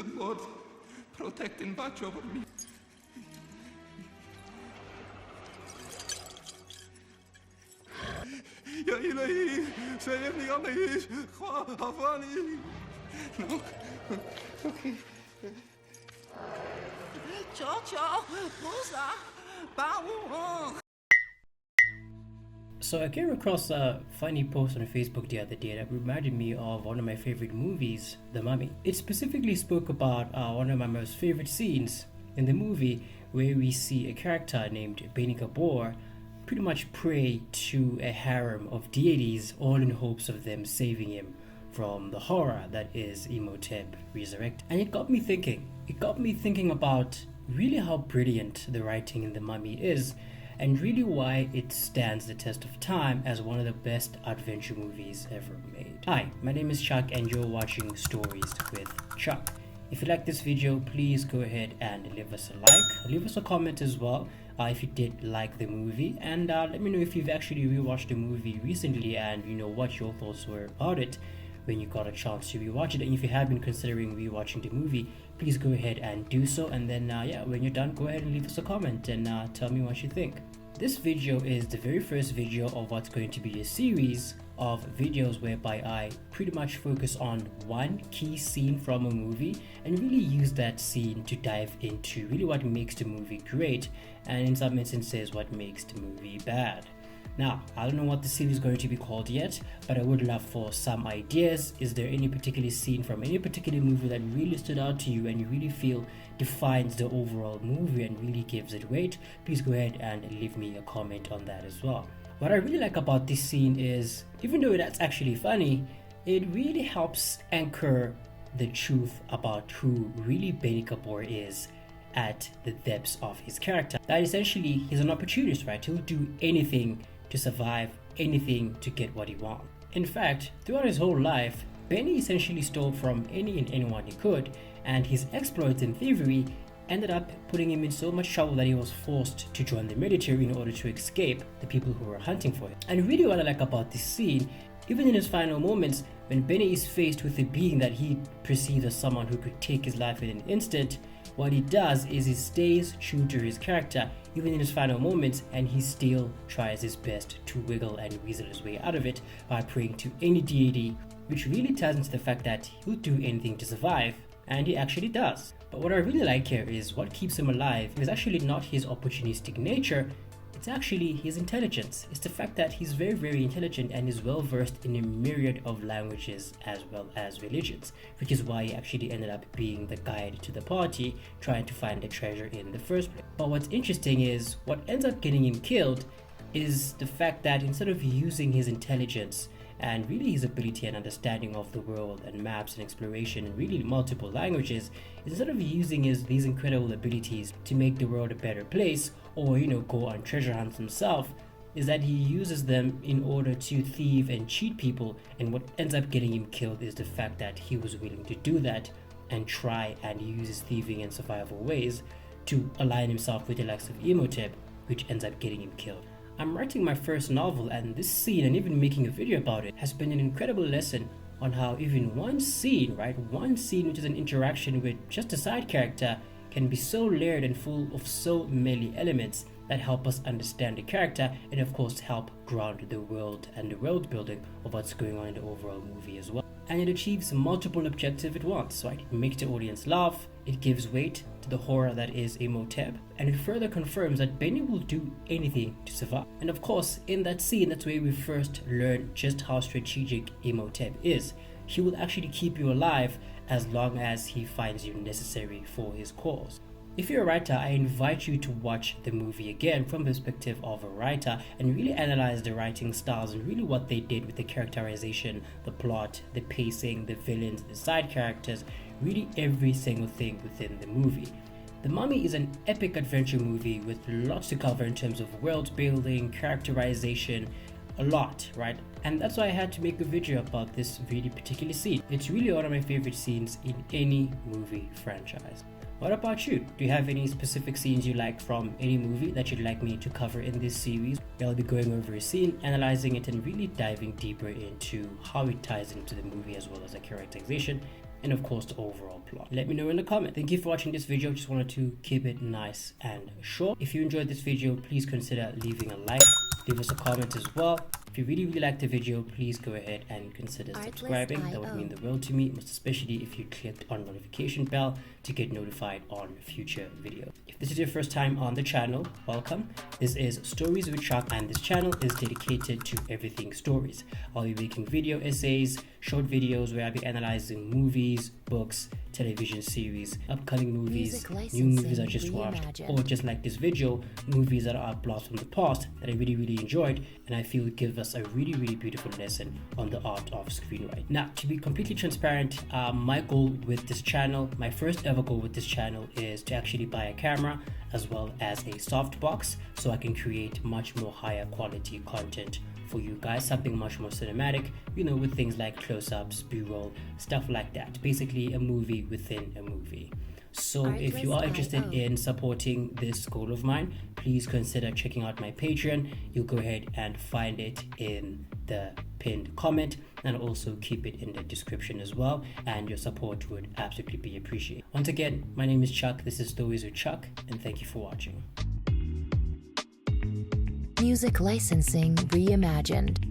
good Lord protect and watch over me. يا إلهي سيبني عليه عفاني. No. Okay. So I came across a funny post on Facebook the other day that reminded me of one of my favorite movies, The Mummy. It specifically spoke about one of my most favorite scenes in the movie, where we see a character named Beni pretty much pray to a harem of deities, all in hopes of them saving him from the horror that is Imhotep resurrected. And it got me thinking about really how brilliant the writing in The Mummy is, and really why it stands the test of time as one of the best adventure movies ever made. Hi, my name is Chuck and you're watching Stories with Chuck. If you like this video, please go ahead and leave us a like, leave us a comment as well if you did like the movie, and let me know if you've actually rewatched the movie recently and you know what your thoughts were about it when you got a chance to rewatch it. And if you have been considering rewatching the movie, please go ahead and do so, and then when you're done, go ahead and leave us a comment and tell me what you think. This video is the very first video of what's going to be a series of videos whereby I pretty much focus on one key scene from a movie and really use that scene to dive into really what makes the movie great, and in some instances what makes the movie bad. Now, I don't know what the series is going to be called yet, but I would love for some ideas. Is there any particular scene from any particular movie that really stood out to you and you really feel defines the overall movie and really gives it weight? Please go ahead and leave me a comment on that as well. What I really like about this scene is, even though that's actually funny, it really helps anchor the truth about who really Beni is at the depths of his character. That essentially he's an opportunist, right? He'll do anything to survive, anything to get what he wants. In fact, throughout his whole life, Beni essentially stole from any and anyone he could, and his exploits and thievery ended up putting him in so much trouble that he was forced to join the military in order to escape the people who were hunting for him. And really what I like about this scene, even in his final moments, when Beni is faced with a being that he perceives as someone who could take his life in an instant, what he does is he stays true to his character even in his final moments, and he still tries his best to wiggle and weasel his way out of it by praying to any deity, which really ties into the fact that he'll do anything to survive, and he actually does. But what I really like here is what keeps him alive is actually not his opportunistic nature, it's actually his intelligence. It's the fact that he's very, very intelligent and is well versed in a myriad of languages as well as religions, which is why he actually ended up being the guide to the party trying to find the treasure in the first place. But what's interesting is what ends up getting him killed is the fact that instead of using his intelligence and really his ability and understanding of the world and maps and exploration and really multiple languages, instead of using these incredible abilities to make the world a better place or go on treasure hunts himself, is that he uses them in order to thieve and cheat people. And what ends up getting him killed is the fact that he was willing to do that and try and use his thieving and survival ways to align himself with the likes of Imhotep, which ends up getting him killed. I'm writing my first novel, and this scene, and even making a video about it, has been an incredible lesson on how even one scene which is an interaction with just a side character, can be so layered and full of so many elements that help us understand the character and of course help ground the world and the world building of what's going on in the overall movie as well. And it achieves multiple objectives at once, right? It makes the audience laugh, it gives weight to the horror that is Imhotep, and it further confirms that Beni will do anything to survive. And of course, in that scene, that's where we first learn just how strategic Imhotep is. He will actually keep you alive as long as he finds you necessary for his cause. If you're a writer, I invite you to watch the movie again from the perspective of a writer and really analyze the writing styles and really what they did with the characterization, the plot, the pacing, the villains, the side characters, really every single thing within the movie. The Mummy is an epic adventure movie with lots to cover in terms of world building, characterization, a lot, right? And that's why I had to make a video about this really particular scene. It's really one of my favorite scenes in any movie franchise. What about you? Do you have any specific scenes you like from any movie that you'd like me to cover in this series? I'll be going over a scene, analyzing it, and really diving deeper into how it ties into the movie as well as the characterization and of course the overall plot. Let me know in the comment. Thank you for watching this video. Just wanted to keep it nice and short. If you enjoyed this video, please consider leaving a like, leave us a comment as well. If you really liked the video, please go ahead and consider subscribing. That would mean the world to me, most especially if you clicked on the notification bell to get notified on future videos. If this is your first time on the channel, welcome. This is Stories with Chuck, and this channel is dedicated to everything stories. I'll be making video essays, short videos where I'll be analyzing movies, books, television series, upcoming movies, new movies I just watched, or just like this video, movies that are blasts from the past that I really enjoyed and I feel give us a really beautiful lesson on the art of screenwriting. Now, to be completely transparent, my goal with this channel, my first ever goal with this channel, is to actually buy a camera as well as a softbox so I can create much more higher quality content for you guys, something much more cinematic, you know, with things like close-ups, b-roll, stuff like that. Basically a movie within a movie. So if you are interested in supporting this goal of mine, please consider checking out my Patreon. You'll go ahead and find it in the pinned comment, and also keep it in the description as well, and your support would absolutely be appreciated. Once again, my name is Chuck, this is Stories with Chuck, and thank you for watching. Music licensing reimagined.